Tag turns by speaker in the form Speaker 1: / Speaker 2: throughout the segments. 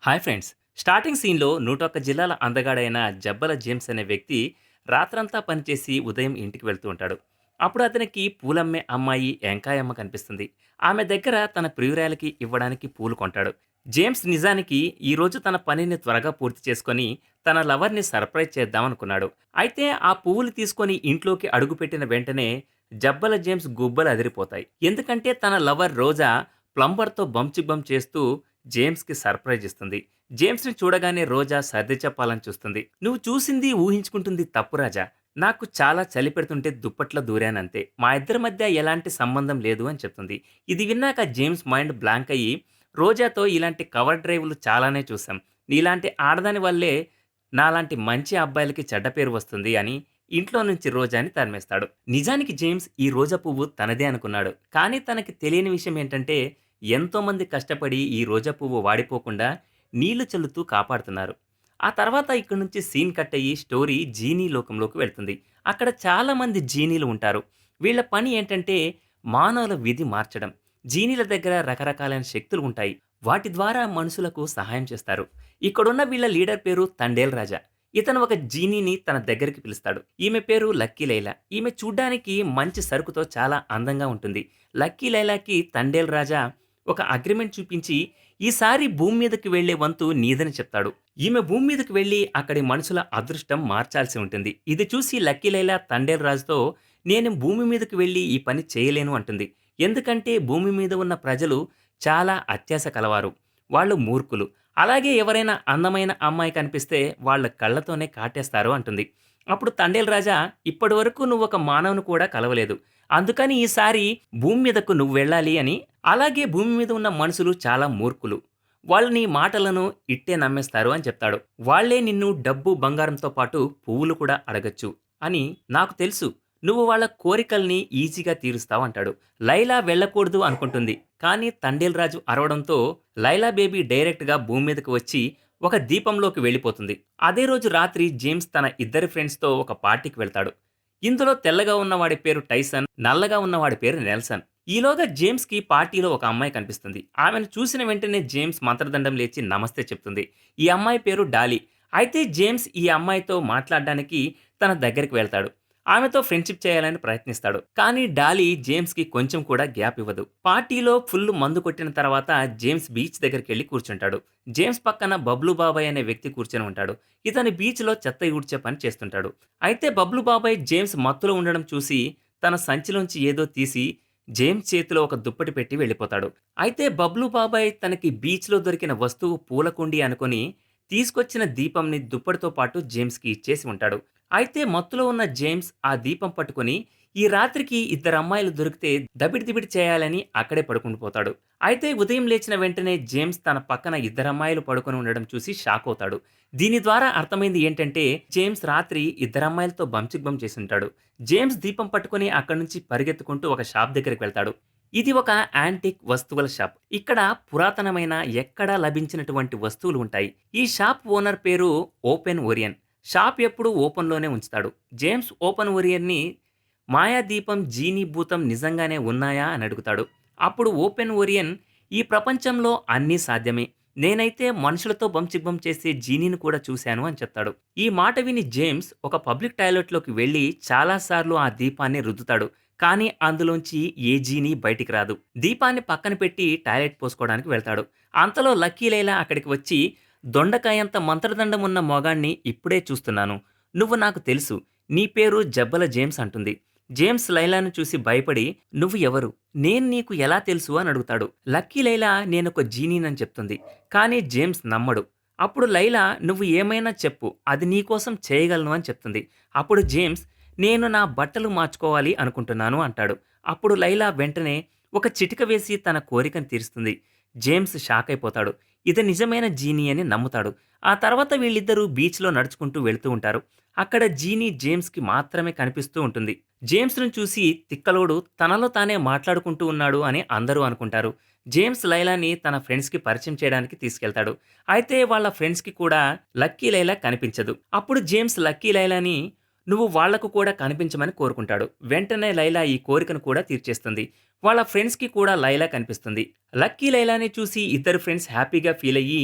Speaker 1: Hi friends. Starting సీన్‌లో 101 జిల్లాల అందగాడైన జబ్బల James అనే వ్యక్తి రాత్రంతా పనిచేసి ఉదయం ఇంటికి వెళ్తూ ఉంటాడు. అప్పుడు అతనికి పూలమ్మే అమ్మాయి ఎంకాయమ్మ కనిపిస్తుంది. ఆమె దగ్గర తన ప్రియురాలికి ఇవ్వడానికి పూలు కొంటాడు. జేమ్స్ నిజానికి ఈరోజు తన పనిని త్వరగా పూర్తి చేసుకొని తన లవర్‌ని సర్ప్రైజ్ చేద్దామనుకున్నాడు. అయితే ఆ పువ్వులు తీసుకొని ఇంట్లోకి అడుగుపెట్టిన వెంటనే జబ్బల జేమ్స్ గుబ్బలు అదిరిపోతాయి. ఎందుకంటే తన లవర్ రోజా ప్లంబర్‌తో బంప్ చేస్తూ జేమ్స్‌కి సర్ప్రైజ్ ఇస్తుంది. జేమ్స్‌ని చూడగానే రోజా సర్ది చెప్పాలని చూస్తుంది. "నువ్వు చూసింది ఊహించుకుంటుంది తప్పు రాజా. నాకు చాలా చలి పెడుతుంటే దుప్పట్లో దూరానంతే. మా ఇద్దరి మధ్య ఎలాంటి సంబంధం లేదు" అని చెప్తుంది. ఇది విన్నాక జేమ్స్ మైండ్ బ్లాంక్ అయ్యి, "రోజాతో ఇలాంటి కవర్ డ్రైవ్‌లు చాలానే చూసాం. నీలాంటి ఆడదాని వల్లే నాలాంటి మంచి అబ్బాయిలకి చెడ్డ పేరు వస్తుంది" అని ఇంట్లో నుంచి రోజాని తరిమేస్తాడు. నిజానికి జేమ్స్ ఈ రోజా పువ్వు తనదే అనుకున్నాడు. కానీ తనకి తెలియని విషయం ఏంటంటే ఎంతోమంది కష్టపడి ఈ రోజా పువ్వు వాడిపోకుండా నీళ్లు చల్లుతూ కాపాడుతున్నారు. ఆ తర్వాత ఇక్కడి నుంచి సీన్ కట్ అయ్యి స్టోరీ జీనీ లోకంలోకి వెళ్తుంది. అక్కడ చాలామంది జీనీలు ఉంటారు. వీళ్ళ పని ఏంటంటే మానవుల విధి మార్చడం. జీనీల దగ్గర రకరకాలైన శక్తులు ఉంటాయి. వాటి ద్వారా మనుషులకు సహాయం చేస్తారు. ఇక్కడున్న వీళ్ళ లీడర్ పేరు తండేల్ రాజా. ఇతను ఒక జీనీని తన దగ్గరికి పిలుస్తాడు. ఈమె పేరు లక్కీ లైలా. ఈమె చూడ్డానికి మంచి సరుకుతో చాలా అందంగా ఉంటుంది. లక్కీ లైలాకి తండేల్ రాజా ఒక అగ్రిమెంట్ చూపించి ఈసారి భూమి మీదకి వెళ్లే వంతు నీదని చెప్తాడు. ఈమె భూమి మీదకి వెళ్లి అక్కడి మనుషుల అదృష్టం మార్చాల్సి ఉంటుంది. ఇది చూసి లక్కీ లైలా తండేల్ రాజుతో నేను భూమి మీదకి వెళ్లి ఈ పని చేయలేను అంటుంది. ఎందుకంటే భూమి మీద ఉన్న ప్రజలు చాలా అత్యాశ కలవారు. వాళ్ళు మూర్ఖులు. అలాగే ఎవరైనా అందమైన అమ్మాయి కనిపిస్తే వాళ్ళ కళ్ళతోనే కాటేస్తారు అంటుంది. అప్పుడు తండేల్ రాజా, ఇప్పటి వరకు నువ్వు ఒక మానవుని కూడా కలవలేదు. అందుకని ఈసారి భూమి మీదకు నువ్వు వెళ్ళాలి అని. అలాగే భూమి మీద ఉన్న మనుషులు చాలా మూర్ఖులు. వాళ్ళు నీ మాటలను ఇట్టే నమ్మేస్తారు అని చెప్తాడు. వాళ్ళే నిన్ను డబ్బు బంగారంతో పాటు పువ్వులు కూడా అడగచ్చు అని నాకు తెలుసు. నువ్వు వాళ్ళ కోరికల్ని ఈజీగా తీరుస్తావు అంటాడు. లైలా వెళ్ళకూడదు అనుకుంటుంది. కానీ తండేల్ రాజు అరవడంతో లైలా బేబీ డైరెక్ట్గా భూమి మీదకి వచ్చి ఒక దీపంలోకి వెళ్ళిపోతుంది. అదే రోజు రాత్రి జేమ్స్ తన ఇద్దరి ఫ్రెండ్స్తో ఒక పార్టీకి వెళ్తాడు. ఇందులో తెల్లగా ఉన్నవాడి పేరు టైసన్, నల్లగా ఉన్నవాడి పేరు నెల్సన్. ఈలోగా జేమ్స్‌కి పార్టీలో ఒక అమ్మాయి కనిపిస్తుంది. ఆమెను చూసిన వెంటనే జేమ్స్ మంత్రదండం లేచి నమస్తే చెప్తుంది. ఈ అమ్మాయి పేరు డాలీ. అయితే జేమ్స్ ఈ అమ్మాయితో మాట్లాడడానికి తన దగ్గరికి వెళ్తాడు. ఆమెతో ఫ్రెండ్‌షిప్ చేయాలని ప్రయత్నిస్తాడు. కానీ డాలీ జేమ్స్‌కి కొంచెం కూడా గ్యాప్ ఇవ్వదు. పార్టీలో ఫుల్ మందు కొట్టిన తర్వాత జేమ్స్ బీచ్ దగ్గరికెళ్లి కూర్చుంటాడు. జేమ్స్ పక్కన బబ్లు బాబాయ్ అనే వ్యక్తి కూర్చొని ఉంటాడు. ఇతను బీచ్‌లో చెత్త ఊడ్చే పని చేస్తుంటాడు. అయితే బబ్లు బాబాయ్ జేమ్స్ మత్తులో ఉండడం చూసి తన సంచిలోంచి ఏదో తీసి జేమ్స్ చేతిలో ఒక దుప్పటి పెట్టి వెళ్ళిపోతాడు. అయితే బబ్లు బాబాయ్ తనకి బీచ్‌లో దొరికిన వస్తువు పూలకుండీ అనుకొని తీసుకొచ్చిన దీపంని దుప్పటితో పాటు జేమ్స్‌కి ఇచ్చేసి ఉంటాడు. అయితే మత్తులో ఉన్న జేమ్స్ ఆ దీపం పట్టుకొని ఈ రాత్రికి ఇద్దరు అమ్మాయిలు దొరికితే దబిడి దిబిడి చేయాలని అక్కడే పడుకుండిపోతాడు. అయితే ఉదయం లేచిన వెంటనే జేమ్స్ తన పక్కన ఇద్దరు అమ్మాయిలు పడుకొని ఉండడం చూసి షాక్ అవుతాడు. దీని ద్వారా అర్థమైంది ఏంటంటే జేమ్స్ రాత్రి ఇద్దరు అమ్మాయిలతో బంచిక్ బంప్ చేసుంటాడు. జేమ్స్ దీపం పట్టుకొని అక్కడి నుంచి పరిగెత్తుకుంటూ ఒక షాప్ దగ్గరికి వెళ్తాడు. ఇది ఒక యాంటిక్ వస్తువుల షాప్. ఇక్కడ పురాతనమైన ఎక్కడా లభించినటువంటి వస్తువులు ఉంటాయి. ఈ షాప్ ఓనర్ పేరు ఓపెన్ ఓరియన్. షాప్ ఎప్పుడూ ఓపెన్‌లోనే ఉంచుతాడు. జేమ్స్ ఓపెన్ ఓరియన్‌ని మాయాదీపం, జీనీ భూతం నిజంగానే ఉన్నాయా అని అడుగుతాడు. అప్పుడు ఓపెన్ ఓరియన్, ఈ ప్రపంచంలో అన్నీ సాధ్యమే. నేనైతే మనుషులతో బంచిక్ బంప్ చేసే జీనీని కూడా చూశాను అని చెప్తాడు. ఈ మాట విని జేమ్స్ ఒక పబ్లిక్ టాయిలెట్‌లోకి వెళ్లి చాలా సార్లు ఆ దీపాన్ని రుద్దుతాడు. కానీ అందులోంచి ఏ జీనీ బయటికి రాదు. దీపాన్ని పక్కన పెట్టి టాయిలెట్ పోసుకోవడానికి వెళ్తాడు. అంతలో లక్కీ లైలా అక్కడికి వచ్చి, దొండకాయంత మంత్రదండం ఉన్న మొగాణ్ణి ఇప్పుడే చూస్తున్నాను. నువ్వు నాకు తెలుసు. నీ పేరు జబ్బల జేమ్స్ అంటుంది. జేమ్స్ లైలాను చూసి భయపడి, నువ్వు ఎవరు? నేను నీకు ఎలా తెలుసు అని అడుగుతాడు. లక్కీ లైలా నేనొక జీనీనని చెప్తుంది. కానీ జేమ్స్ నమ్మడు. అప్పుడు లైలా, నువ్వు ఏమైనా చెప్పు, అది నీకోసం చేయగలను అని చెప్తుంది. అప్పుడు జేమ్స్, నేను నా బట్టలు మార్చుకోవాలి అనుకుంటున్నాను అంటాడు. అప్పుడు లైలా వెంటనే ఒక చిటిక వేసి తన కోరికను తీరుస్తుంది. జేమ్స్ షాక్ అయిపోతాడు. ఇది నిజమైన జీనీ అని నమ్ముతాడు. ఆ తర్వాత వీళ్ళిద్దరూ బీచ్‌లో నడుచుకుంటూ వెళ్తూ ఉంటారు. అక్కడ జీనీ జేమ్స్‌కి మాత్రమే కనిపిస్తూ ఉంటుంది. జేమ్స్‌ను చూసి తిక్కలోడు తనలో తానే మాట్లాడుకుంటూ ఉన్నాడు అని అందరూ అనుకుంటారు. జేమ్స్ లైలాని తన ఫ్రెండ్స్‌కి పరిచయం చేయడానికి తీసుకెళ్తాడు. అయితే వాళ్ళ ఫ్రెండ్స్‌కి కూడా లక్కీ లైలా కనిపించదు. అప్పుడు జేమ్స్ లక్కీ లైలాని నువ్వు వాళ్లకు కూడా కనిపించమని కోరుకుంటాడు. వెంటనే లైలా ఈ కోరికను కూడా తీర్చేస్తుంది. వాళ్ళ ఫ్రెండ్స్‌కి కూడా లైలా కనిపిస్తుంది. లక్కీ లైలాని చూసి ఇద్దరు ఫ్రెండ్స్ హ్యాపీగా ఫీల్ అయ్యి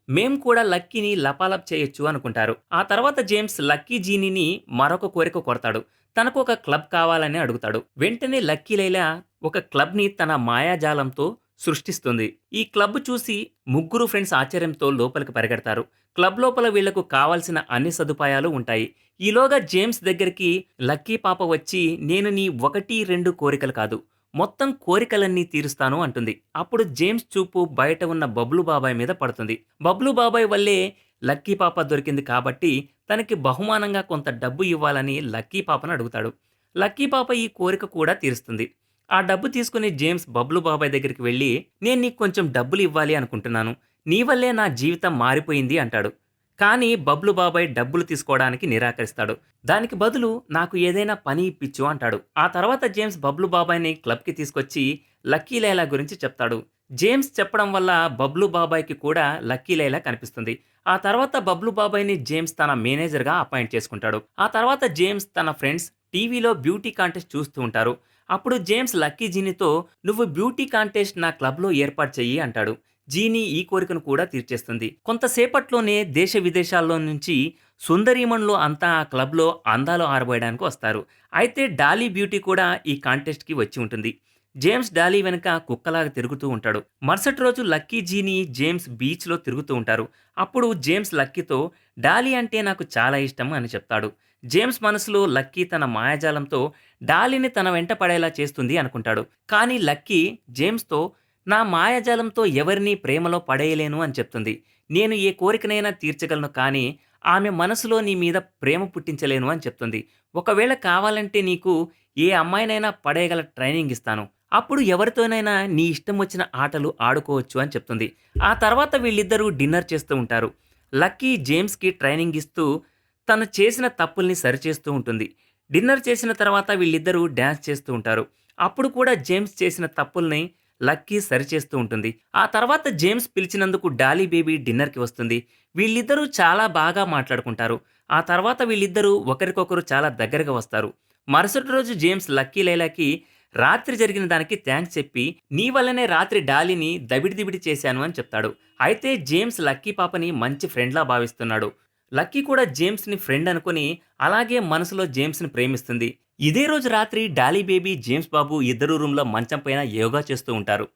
Speaker 1: మేము కూడా లక్కీని లపాలప్ చేయొచ్చు అనుకుంటారు. ఆ తర్వాత జేమ్స్ లక్కీ జీనీని మరొక కోరిక కోరతాడు. తనకు ఒక క్లబ్ కావాలని అడుగుతాడు. వెంటనే లక్కీ లైలా ఒక క్లబ్‌ని తన మాయాజాలంతో సృష్టిస్తుంది. ఈ క్లబ్ చూసి ముగ్గురు ఫ్రెండ్స్ ఆశ్చర్యంతో లోపలికి పరిగెడతారు. క్లబ్ లోపల వీళ్లకు కావాల్సిన అన్ని సదుపాయాలు ఉంటాయి. ఈలోగా జేమ్స్ దగ్గరికి లక్కీ పాప వచ్చి నేను నీ 1, 2 కోరికలు కాదు మొత్తం కోరికలన్నీ తీరుస్తాను అంటుంది. అప్పుడు జేమ్స్ చూపు బయట ఉన్న బబ్లు బాబాయ్ మీద పడుతుంది. బబ్లు బాబాయ్ వల్లే లక్కీ పాప దొరికింది కాబట్టి తనకి బహుమానంగా కొంత డబ్బు ఇవ్వాలని లక్కీ పాపను అడుగుతాడు. లక్కీ పాప ఈ కోరిక కూడా తీరుస్తుంది. ఆ డబ్బు తీసుకుని జేమ్స్ బబ్లు బాబాయ్ దగ్గరికి వెళ్ళి నేను నీకు కొంచెం డబ్బులు ఇవ్వాలి అనుకుంటున్నాను. నీ వల్లే నా జీవితం మారిపోయింది అంటాడు. కానీ బబ్లు బాబాయ్ డబ్బులు తీసుకోవడానికి నిరాకరిస్తాడు. దానికి బదులు నాకు ఏదైనా పని ఇప్పించు అంటాడు. ఆ తర్వాత జేమ్స్ బబ్లు బాబాయ్ని క్లబ్‌కి తీసుకొచ్చి లక్కీ లైలా గురించి చెప్తాడు. జేమ్స్ చెప్పడం వల్ల బబ్లు బాబాయ్‌కి కూడా లక్కీ లైలా కనిపిస్తుంది. ఆ తర్వాత బబ్లు బాబాయ్‌ని జేమ్స్ తన మేనేజర్‌గా అపాయింట్ చేసుకుంటాడు. ఆ తర్వాత జేమ్స్ తన ఫ్రెండ్స్ టీవీలో బ్యూటీ కాంటెస్ట్ చూస్తూ ఉంటారు. అప్పుడు జేమ్స్ లక్కీ జీనీతో నువ్వు బ్యూటీ కాంటెస్ట్ నా క్లబ్‌లో ఏర్పాటు చెయ్యి అంటాడు. జీనీ ఈ కోరికను కూడా తీర్చేస్తుంది. కొంతసేపట్లోనే దేశ విదేశాల్లో నుంచి సుందరీమణులు అంతా ఆ క్లబ్‌లో అందాలు ఆరబోయడానికి వస్తారు. అయితే డాలీ బ్యూటీ కూడా ఈ కాంటెస్ట్‌కి వచ్చి ఉంటుంది. జేమ్స్ డాలీ వెనక కుక్కలాగా తిరుగుతూ ఉంటాడు. మరుసటి రోజు లక్కీ జీనీ జేమ్స్ బీచ్‌లో తిరుగుతూ ఉంటారు. అప్పుడు జేమ్స్ లక్కీతో డాలీ అంటే నాకు చాలా ఇష్టం అని చెప్తాడు. జేమ్స్ మనసులో లక్కీ తన మాయాజాలంతో డాలీని తన వెంట పడేలా చేస్తుంది అనుకుంటాడు. కానీ లక్కీ జేమ్స్‌తో నా మాయాజాలంతో ఎవరినీ ప్రేమలో పడేయలేను అని చెప్తుంది. నేను ఏ కోరికనైనా తీర్చగలను కానీ ఆమె మనసులో నీ మీద ప్రేమ పుట్టించలేను అని చెప్తుంది. ఒకవేళ కావాలంటే నీకు ఏ అమ్మాయినైనా పడేయగల ట్రైనింగ్ ఇస్తాను. అప్పుడు ఎవరితోనైనా నీ ఇష్టం వచ్చిన ఆటలు ఆడుకోవచ్చు అని చెప్తుంది. ఆ తర్వాత వీళ్ళిద్దరూ డిన్నర్ చేస్తూ ఉంటారు. లక్కీ జేమ్స్‌కి ట్రైనింగ్ ఇస్తూ తను చేసిన తప్పుల్ని సరిచేస్తూ ఉంటుంది. డిన్నర్ చేసిన తర్వాత వీళ్ళిద్దరూ డాన్స్ చేస్తూ ఉంటారు. అప్పుడు కూడా జేమ్స్ చేసిన తప్పుల్ని లక్కీ సరిచేస్తూ ఉంటుంది. ఆ తర్వాత జేమ్స్ పిలిచినందుకు డాలీ బేబీ డిన్నర్‌కి వస్తుంది. వీళ్ళిద్దరూ చాలా బాగా మాట్లాడుకుంటారు. ఆ తర్వాత వీళ్ళిద్దరూ ఒకరికొకరు చాలా దగ్గరగా వస్తారు. మరుసటి రోజు జేమ్స్ లక్కీ లైలాకి రాత్రి జరిగిన దానికి థాంక్స్ చెప్పి, నీ వల్లనే రాత్రి డాలీని దబిడి చేశాను అని చెప్తాడు. అయితే జేమ్స్ లక్కీ పాపని మంచి ఫ్రెండ్‌లా భావిస్తున్నాడు. లక్కీ కూడా జేమ్స్‌ని ఫ్రెండ్ అనుకుని అలాగే మనసులో జేమ్స్‌ని ప్రేమిస్తుంది. ఇదే రోజు రాత్రి డాలీ బేబీ, జేమ్స్ బాబు ఇద్దరు రూమ్‌లో మంచం పైన యోగా చేస్తూ ఉంటారు.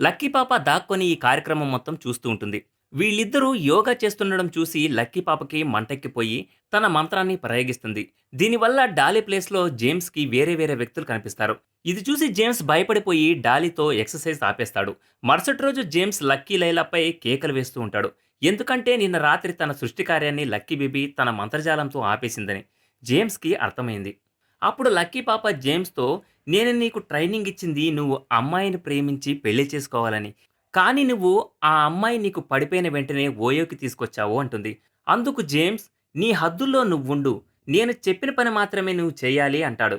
Speaker 1: లక్కీ పాప దాక్కొని ఈ కార్యక్రమం మొత్తం చూస్తూ ఉంటుంది. వీళ్ళిద్దరూ యోగా చేస్తుండడం చూసి లక్కీ పాపకి మంటెక్కిపోయి తన మంత్రాన్ని ప్రయోగిస్తుంది. దీనివల్ల డాలీ ప్లేస్‌లో జేమ్స్‌కి వేరే వ్యక్తులు కనిపిస్తారు. ఇది చూసి జేమ్స్ భయపడిపోయి డాలీతో ఎక్సర్సైజ్ ఆపేస్తాడు. మరుసటి రోజు జేమ్స్ లక్కీ లైలాపై కేకలు వేస్తూ ఉంటాడు. ఎందుకంటే నిన్న రాత్రి తన సృష్టి కార్యాన్ని లక్కీ బేబీ తన మంత్రజాలంతో ఆపేసిందని జేమ్స్‌కి అర్థమైంది. అప్పుడు లక్కీ పాప జేమ్స్‌తో నేను నీకు ట్రైనింగ్ ఇచ్చింది నువ్వు అమ్మాయిని ప్రేమించి పెళ్లి చేసుకోవాలని. కానీ నువ్వు ఆ అమ్మాయి నీకు పడిపోయిన వెంటనే ఓయోకి తీసుకొచ్చావు అంటుంది. అందుకు జేమ్స్ నీ హద్దుల్లో నువ్వుండు. నేను చెప్పిన పని మాత్రమే నువ్వు చేయాలి అంటాడు.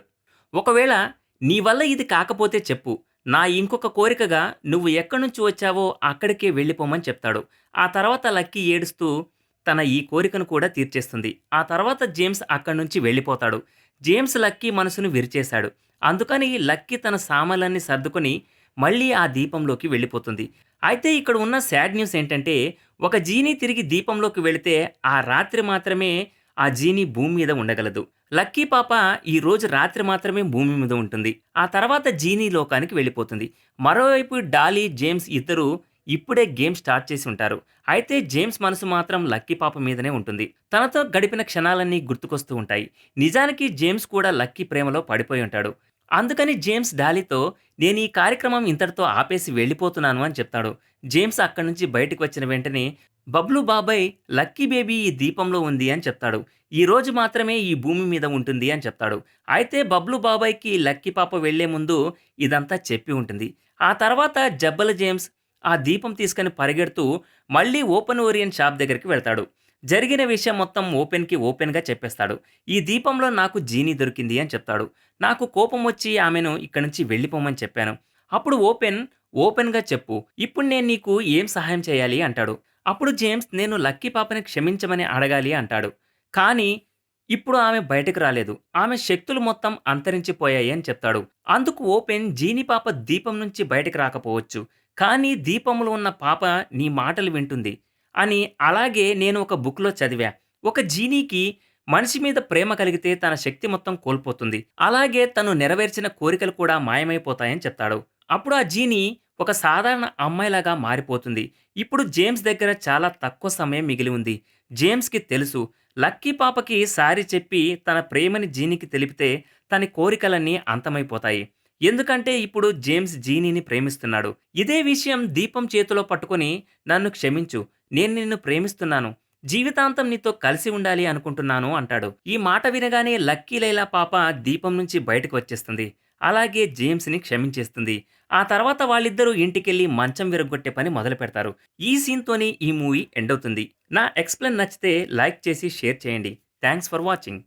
Speaker 1: ఒకవేళ నీ వల్ల ఇది కాకపోతే చెప్పు. నా ఇంకొక కోరికగా నువ్వు ఎక్కడి నుంచి వచ్చావో అక్కడికే వెళ్ళిపోమని చెప్తాడు. ఆ తర్వాత లక్కీ ఏడుస్తూ తన ఈ కోరికను కూడా తీర్చేస్తుంది. ఆ తర్వాత జేమ్స్ అక్కడి నుంచి వెళ్ళిపోతాడు. జేమ్స్ లక్కీ మనసును విరిచేశాడు. అందుకని లక్కీ తన సామాన్లన్నీ సర్దుకొని మళ్ళీ ఆ దీపంలోకి వెళ్ళిపోతుంది. అయితే ఇక్కడ ఉన్న సాడ్ న్యూస్ ఏంటంటే ఒక జీనీ తిరిగి దీపంలోకి వెళితే ఆ రాత్రి మాత్రమే ఆ జీనీ భూమి మీద ఉండగలదు. లక్కీ పాప ఈ రోజు రాత్రి మాత్రమే భూమి మీద ఉంటుంది. ఆ తర్వాత జీనీ లోకానికి వెళ్ళిపోతుంది. మరోవైపు డాలీ, జేమ్స్ ఇద్దరూ ఇప్పుడే గేమ్ స్టార్ట్ చేసి ఉంటారు. అయితే జేమ్స్ మనసు మాత్రం లక్కీ పాప మీదనే ఉంటుంది. తనతో గడిపిన క్షణాలన్నీ గుర్తుకొస్తూ ఉంటాయి. నిజానికి జేమ్స్ కూడా లక్కీ ప్రేమలో పడిపోయి ఉంటాడు. అందుకని జేమ్స్ డాలీతో నేను ఈ కార్యక్రమం ఇంతటితో ఆపేసి వెళ్ళిపోతున్నాను అని చెప్తాడు. జేమ్స్ అక్కడి నుంచి బయటకు వచ్చిన వెంటనే బబ్లు బాబాయ్ లక్కీ బేబీ ఈ దీపంలో ఉంది అని చెప్తాడు. ఈ రోజు మాత్రమే ఈ భూమి మీద ఉంటుంది అని చెప్తాడు. అయితే బబ్లు బాబాయ్కి లక్కీ పాప వెళ్లే ముందు ఇదంతా చెప్పి ఉంటుంది. ఆ తర్వాత జబ్బల జేమ్స్ ఆ దీపం తీసుకుని పరిగెడుతూ మళ్ళీ ఓపెన్ ఓరియన్ షాప్ దగ్గరికి వెళ్తాడు. జరిగిన విషయం మొత్తం ఓపెన్‌గా చెప్పేస్తాడు. ఈ దీపంలో నాకు జీనీ దొరికింది అని చెప్తాడు. నాకు కోపం వచ్చి ఆమెను ఇక్కడి నుంచి వెళ్ళిపోమని చెప్పాను. అప్పుడు ఓపెన్‌గా చెప్పు. ఇప్పుడు నేను నీకు ఏం సహాయం చేయాలి అంటాడు. అప్పుడు జేమ్స్ నేను లక్కీ పాపని క్షమించమని అడగాలి అంటాడు. కానీ ఇప్పుడు ఆమె బయటకు రాలేదు. ఆమె శక్తులు మొత్తం అంతరించిపోయాయి అని చెప్తాడు. అందుకు జీనీ పాప దీపం నుంచి బయటకు రాకపోవచ్చు. కానీ దీపంలో ఉన్న పాప నీ మాటలు వింటుంది. అని. అలాగే నేను ఒక బుక్‌లో చదివా. ఒక జీనీకి మనిషి మీద ప్రేమ కలిగితే తన శక్తి మొత్తం కోల్పోతుంది. అలాగే తను నెరవేర్చిన కోరికలు కూడా మాయమైపోతాయని చెప్తాడు. అప్పుడు ఆ జీనీ ఒక సాధారణ అమ్మాయిలాగా మారిపోతుంది. ఇప్పుడు జేమ్స్ దగ్గర చాలా తక్కువ సమయం మిగిలి ఉంది. జేమ్స్‌కి తెలుసు లక్కీ పాపకి సారీ చెప్పి తన ప్రేమని జీనీకి తెలిపితే తన కోరికలన్నీ అంతమైపోతాయి. ఎందుకంటే ఇప్పుడు జేమ్స్ జీనీని ప్రేమిస్తున్నాడు. ఇదే విషయం దీపం చేతిలో పట్టుకొని నన్ను క్షమించు. నేను నిన్ను ప్రేమిస్తున్నాను. జీవితాంతం నీతో కలిసి ఉండాలి అనుకుంటున్నాను అంటాడు. ఈ మాట వినగానే లక్కీ లైలా పాప దీపం నుంచి బయటకు వచ్చేస్తుంది. అలాగే జేమ్స్‌ని క్షమించేస్తుంది. ఆ తర్వాత వాళ్ళిద్దరూ ఇంటికెళ్ళి మంచం విరగ్గొట్టే పని మొదలుపెడతారు. ఈ సీన్‌తోని ఈ మూవీ ఎండ్ అవుతుంది. నా ఎక్స్‌ప్లెయిన్ నచ్చితే లైక్ చేసి షేర్ చేయండి. Thanks for watching.